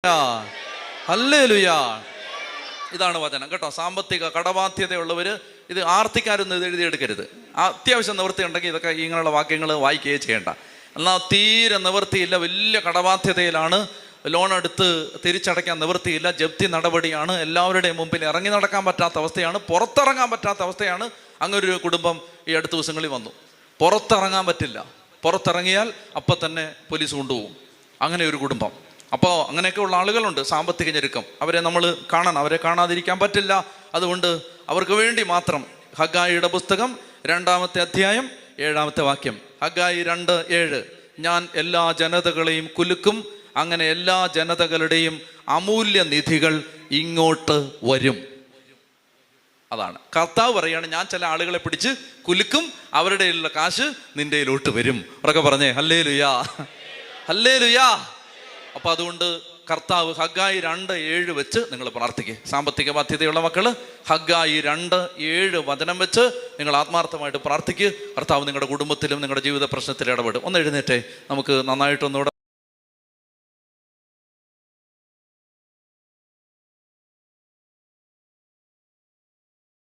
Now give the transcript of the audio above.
Hallelujah. ഇതാണ് വചനം കേട്ടോ. സാമ്പത്തിക കടബാധ്യതയുള്ളവർ ഇത് ആർത്തിക്കാരൊന്നും ഇത് എഴുതിയെടുക്കരുത്. അത്യാവശ്യം നിവൃത്തി ഉണ്ടെങ്കിൽ ഇതൊക്കെ ഇങ്ങനെയുള്ള വാക്യങ്ങൾ വായിക്കുകയേ ചെയ്യേണ്ട. എന്നാൽ തീരെ നിവൃത്തിയില്ല, വലിയ കടബാധ്യതയിലാണ്, ലോൺ എടുത്ത് തിരിച്ചടയ്ക്കാൻ നിവൃത്തിയില്ല, ജപ്തി നടപടിയാണ്, എല്ലാവരുടെയും മുമ്പിൽ ഇറങ്ങി നടക്കാൻ പറ്റാത്ത അവസ്ഥയാണ്, പുറത്തിറങ്ങാൻ പറ്റാത്ത അവസ്ഥയാണ്. അങ്ങനൊരു കുടുംബം ഈ അടുത്ത ദിവസങ്ങളിൽ വന്നു. പുറത്തിറങ്ങാൻ പറ്റില്ല, പുറത്തിറങ്ങിയാൽ അപ്പം തന്നെ പോലീസ് കൊണ്ടുപോകും. അങ്ങനെ ഒരു കുടുംബം. അപ്പോൾ അങ്ങനെയൊക്കെ ഉള്ള ആളുകളുണ്ട്. സാമ്പത്തിക ഞെരുക്കം, അവരെ നമ്മൾ കാണണം, അവരെ കാണാതിരിക്കാൻ പറ്റില്ല. അതുകൊണ്ട് അവർക്ക് വേണ്ടി മാത്രം ഹഗ്ഗായിയുടെ പുസ്തകം 2-ാമത്തെ അധ്യായം 7-ാമത്തെ വാക്യം. ഹഗ്ഗായി 2:7. ഞാൻ എല്ലാ ജനതകളെയും കുലുക്കും, അങ്ങനെ എല്ലാ ജനതകളുടെയും അമൂല്യ നിധികൾ ഇങ്ങോട്ട് വരും. അതാണ് കർത്താവ് പറയാണ്, ഞാൻ ചില ആളുകളെ പിടിച്ച് കുലുക്കും, അവരുടെ ഉള്ള കാശ് നിന്റെയിലോട്ട് വരും. ഉറക്കെ പറഞ്ഞേ ഹല്ലേലൂയാ, ഹല്ലേലൂയാ. അപ്പൊ അതുകൊണ്ട് കർത്താവ് ഹഗ്ഗായി 2:7 വെച്ച് നിങ്ങൾ പ്രാർത്ഥിക്കുക. സാമ്പത്തിക ബാധ്യതയുള്ള മക്കള് ഹഗ്ഗായി 2:7 വചനം വെച്ച് നിങ്ങൾ ആത്മാർത്ഥമായിട്ട് പ്രാർത്ഥിക്കുക. കർത്താവ് നിങ്ങളുടെ കുടുംബത്തിലും നിങ്ങളുടെ ജീവിത പ്രശ്നത്തിലും ഇടപെടും. ഒന്ന് എഴുന്നേറ്റേ, നമുക്ക് നന്നായിട്ടൊന്നുകൂടെ